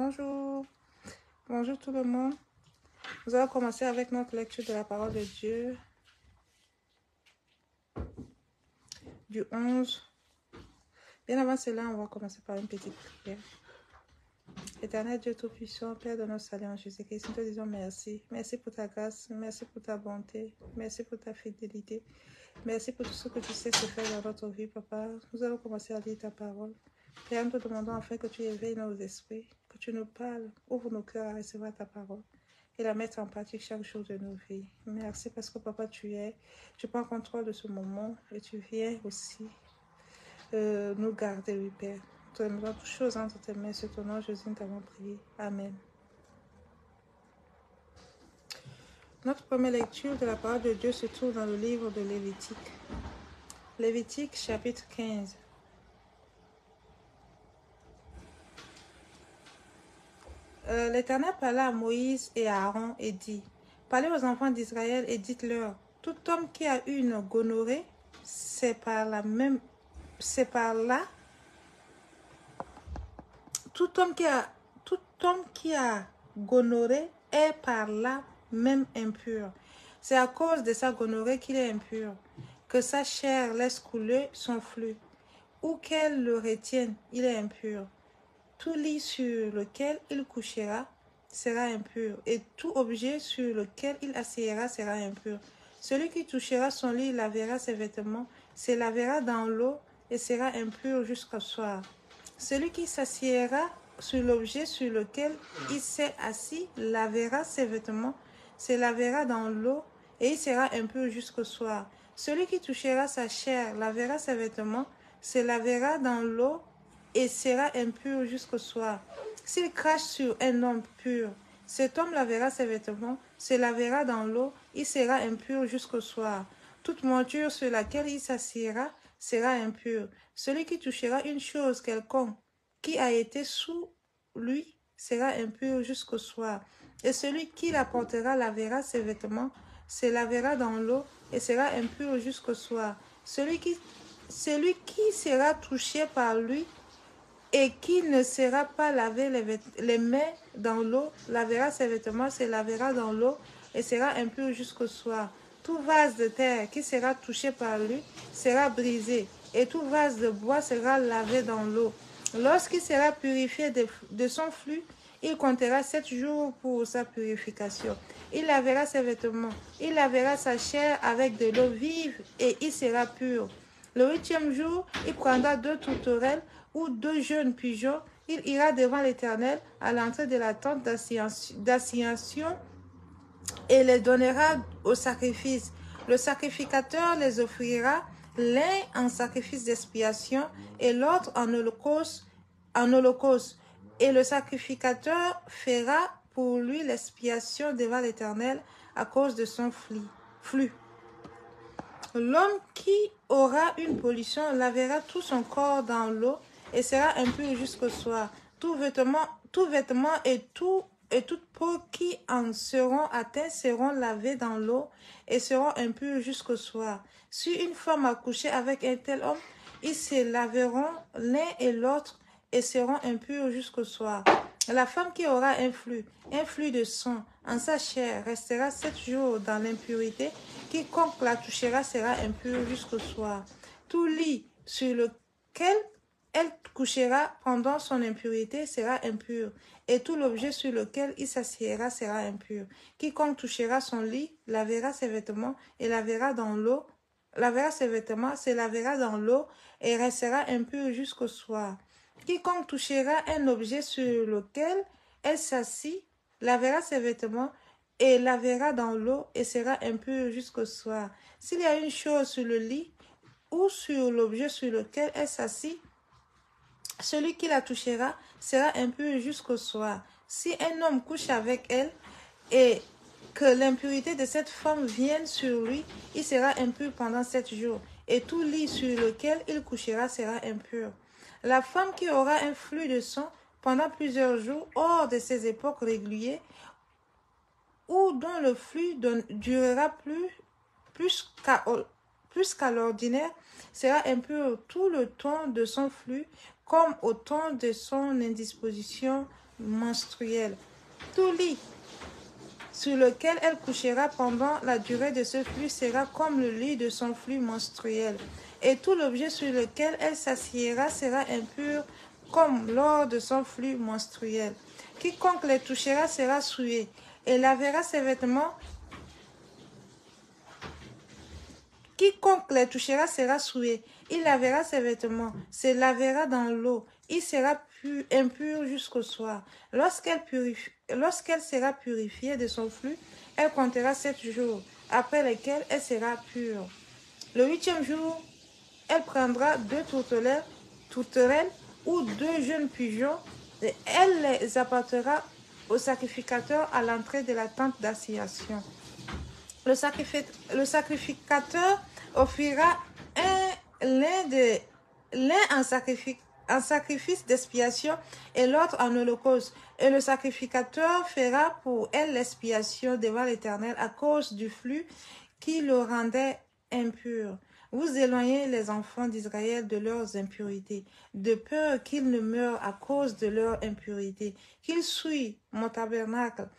Bonjour, bonjour tout le monde. Nous allons commencer avec notre lecture de la parole de Dieu du 11. Bien avant cela, on va commencer par une petite prière. Éternel Dieu Tout-Puissant, Père de notre salut en Jésus-Christ, nous te disons merci. Merci pour ta grâce, merci pour ta bonté, merci pour ta fidélité. Merci pour tout ce que tu sais se faire dans notre vie, Papa. Nous allons commencer à lire ta parole. Père, nous te demandons enfin que tu éveilles nos esprits, que tu nous parles, ouvre nos cœurs à recevoir ta parole et la mettre en pratique chaque jour de nos vies. Merci parce que, Papa, tu prends contrôle de ce moment et tu viens aussi nous garder, oui, Père. Nous te demandons toutes choses entre tes mains, sur ton nom, Jésus, nous t'avons prié. Amen. Notre première lecture de la parole de Dieu se trouve dans le livre de Lévitique. Lévitique, chapitre 15. L'Éternel parla à Moïse et à Aaron et dit, parlez aux enfants d'Israël et dites-leur, tout homme qui a eu une gonorrhée, tout homme qui a gonorrhée est par là même impur. C'est à cause de sa gonorrhée qu'il est impur, que sa chair laisse couler son flux, ou qu'elle le retienne, il est impur. Tout lit sur lequel il couchera sera impur, et tout objet sur lequel il assiera sera impur. Celui qui touchera son lit lavera ses vêtements, se lavera dans l'eau et sera impur jusqu'au soir. Celui qui s'assiera sur l'objet sur lequel il s'est assis lavera ses vêtements, se lavera dans l'eau et il sera impur jusqu'au soir. Celui qui touchera sa chair lavera ses vêtements, se lavera dans l'eau et sera impur jusqu'au soir. S'il crache sur un homme pur, cet homme lavera ses vêtements, se lavera dans l'eau, il sera impur jusqu'au soir. Toute monture sur laquelle il s'assiera sera impur. Celui qui touchera une chose quelconque qui a été sous lui sera impur jusqu'au soir. Et celui qui la portera lavera ses vêtements, se lavera dans l'eau et sera impur jusqu'au soir. Celui qui sera touché par lui et qui ne sera pas lavé les mains dans l'eau, lavera ses vêtements, se lavera dans l'eau et sera impur jusqu'au soir. Tout vase de terre qui sera touché par lui sera brisé, et tout vase de bois sera lavé dans l'eau. Lorsqu'il sera purifié de son flux, il comptera 7 jours pour sa purification. Il lavera ses vêtements, il lavera sa chair avec de l'eau vive, et il sera pur. Le 8e jour, il prendra 2 tourterelles ou 2 jeunes pigeons. Il ira devant l'Éternel à l'entrée de la tente d'assignation et les donnera au sacrifice. Le sacrificateur les offrira, l'un en sacrifice d'expiation et l'autre en holocauste. Et le sacrificateur fera pour lui l'expiation devant l'Éternel à cause de son flux. L'homme qui aura une pollution lavera tout son corps dans l'eau et sera impur jusqu'au soir. Tout vêtement et toute peau qui en seront atteints seront lavés dans l'eau et seront impurs jusqu'au soir. Si une femme a couché avec un tel homme, ils se laveront l'un et l'autre et seront impurs jusqu'au soir. La femme qui aura un flux de sang en sa chair restera 7 jours dans l'impurité. Quiconque la touchera sera impur jusqu'au soir. Tout lit sur lequel elle couchera pendant son impurité sera impur, et tout l'objet sur lequel il s'assiera sera impur. Quiconque touchera son lit lavera ses vêtements et lavera ses vêtements, se lavera dans l'eau et restera impur jusqu'au soir. Quiconque touchera un objet sur lequel elle s'assit lavera ses vêtements et lavera dans l'eau et sera impur jusqu'au soir. S'il y a une chose sur le lit ou sur l'objet sur lequel elle s'assit, celui qui la touchera sera impur jusqu'au soir. Si un homme couche avec elle et que l'impurité de cette femme vienne sur lui, il sera impur pendant 7 jours, et tout lit sur lequel il couchera sera impur. La femme qui aura un flux de sang pendant plusieurs jours hors de ses époques régulières, ou dont le flux durera plus qu'à l'ordinaire, sera impur tout le temps de son flux, comme au temps de son indisposition menstruel. Tout lit sur lequel elle couchera pendant la durée de ce flux sera comme le lit de son flux menstruel. Et tout l'objet sur lequel elle s'assiera sera impur comme lors de son flux menstruel. Quiconque les touchera sera souillé et lavera ses vêtements. Quiconque les touchera sera souillé. Il lavera ses vêtements, se lavera dans l'eau. Il sera impur jusqu'au soir. Lorsqu'elle sera purifiée de son flux, elle comptera 7 jours, après lesquels elle sera pure. Le 8e jour, elle prendra 2 tourterelles ou 2 jeunes pigeons et elle les apportera au sacrificateur à l'entrée de la tente d'assignation. Le sacrificateur offrira l'un en sacrifice d'expiation et l'autre en holocauste. Et le sacrificateur fera pour elle l'expiation devant l'Éternel à cause du flux qui le rendait impur. Vous éloignez les enfants d'Israël de leurs impurités, de peur qu'ils ne meurent à cause de leur impurité, qu'ils souillent mon tabernacle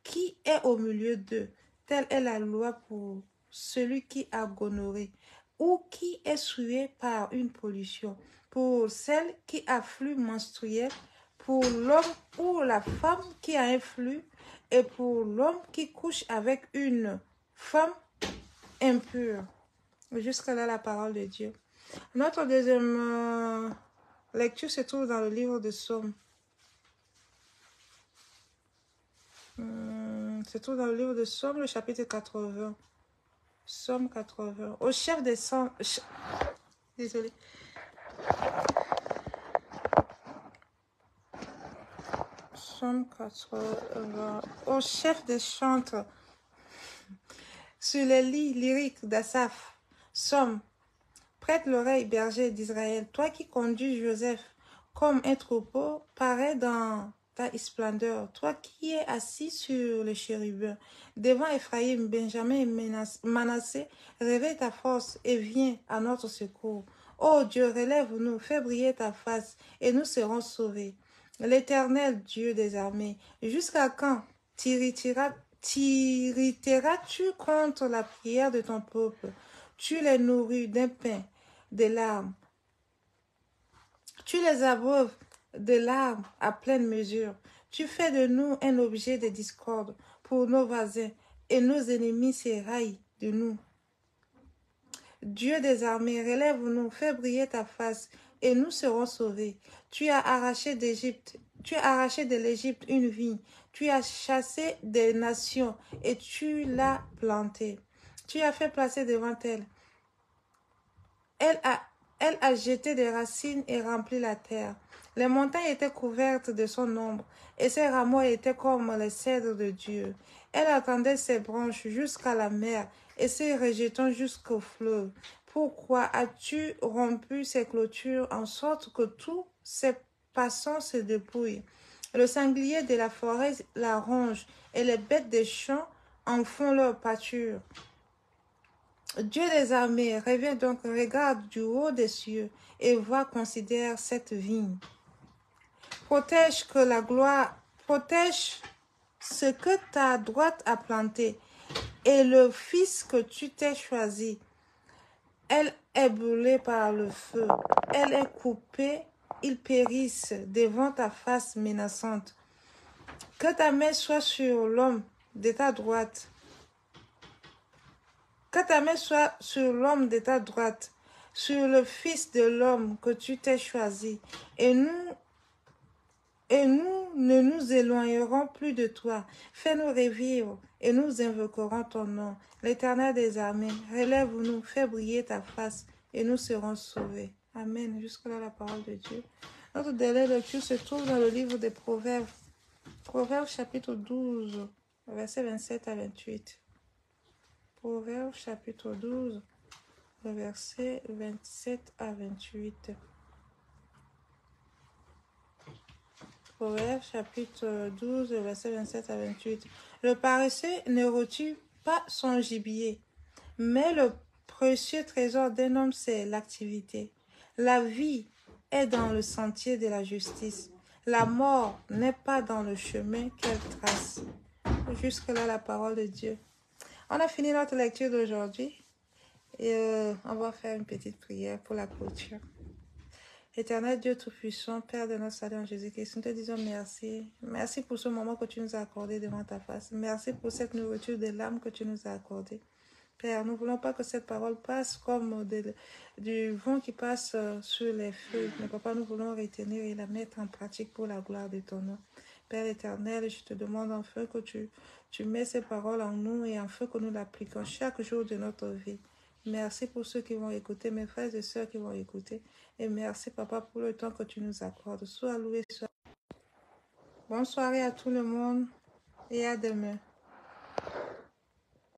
qui est au milieu d'eux. Telle est la loi pour celui qui a gonorrhée ou qui est souillé par une pollution, pour celle qui a flux menstruel, pour l'homme ou la femme qui a un flux, et pour l'homme qui couche avec une femme impure. Jusqu'à là, la parole de Dieu. Notre deuxième lecture se trouve dans le livre de Psaumes. Se trouve dans le livre de Psaumes, le chapitre 80. Psaume 80. Au chef des chants... Désolé. Psaume 80. Au chef des chantres. Sur les lits lyriques d'Asaph. Psaume. Prête l'oreille, berger d'Israël. Toi qui conduis Joseph comme un troupeau, parais dans ta splendeur. Toi qui es assis sur le chérubin. Devant Ephraïm, Benjamin et Manassé, réveille ta force et viens à notre secours. Ô Dieu, relève-nous, fais briller ta face et nous serons sauvés. L'Éternel Dieu des armées, jusqu'à quand t'irriteras-tu contre la prière de ton peuple? Tu les nourris d'un pain, de larmes. Tu les abreuves de larmes à pleine mesure. Tu fais de nous un objet de discorde pour nos voisins et nos ennemis s'éraillent de nous. Dieu des armées, relève-nous, fais briller ta face et nous serons sauvés. Tu as arraché de l'Égypte une vigne. Tu as chassé des nations et tu l'as plantée. Tu as fait placer devant elle. Elle a jeté des racines et rempli la terre. Les montagnes étaient couvertes de son ombre, et ses rameaux étaient comme les cèdres de Dieu. Elle attendait ses branches jusqu'à la mer, et ses rejetons jusqu'au fleuve. Pourquoi as-tu rompu ses clôtures en sorte que tous ses passants se dépouillent? Le sanglier de la forêt la ronge, et les bêtes des champs en font leur pâture. Dieu des armées, reviens donc, regarde du haut des cieux et vois, considère cette vigne. Protège ce que ta droite a planté et le fils que tu t'es choisi. Elle est brûlée par le feu, elle est coupée, ils périssent devant ta face menaçante. Que ta main soit sur l'homme de ta droite. Que ta main soit sur l'homme de ta droite, sur le fils de l'homme que tu t'es choisi, et nous ne nous éloignerons plus de toi. Fais-nous revivre, et nous invoquerons ton nom. L'Éternel des armées, relève-nous, fais briller ta face, et nous serons sauvés. Amen. Jusque-là, la parole de Dieu. Notre dernière lecture se trouve dans le livre des Proverbes. Proverbes chapitre 12, versets 27 à 28. Proverbes chapitre 12, versets 27 à 28. Proverbes chapitre 12, versets 27 à 28. Le paresseux ne retue pas son gibier, mais le précieux trésor d'un homme, c'est l'activité. La vie est dans le sentier de la justice. La mort n'est pas dans le chemin qu'elle trace. Jusque-là, la parole de Dieu. On a fini notre lecture d'aujourd'hui et on va faire une petite prière pour la clôture. Éternel Dieu Tout-Puissant, Père de notre salut en Jésus-Christ, nous te disons merci. Merci pour ce moment que tu nous as accordé devant ta face. Merci pour cette nourriture de l'âme que tu nous as accordée. Père, nous ne voulons pas que cette parole passe comme du vent qui passe sur les feux. Mais papa, nous voulons retenir et la mettre en pratique pour la gloire de ton nom. Père éternel, je te demande enfin que tu mets ces paroles en nous et enfin que nous l'appliquons chaque jour de notre vie. Merci pour ceux qui vont écouter, mes frères et sœurs qui vont écouter. Et merci, papa, pour le temps que tu nous accordes. Sois loué, sois. Bonne soirée à tout le monde et à demain.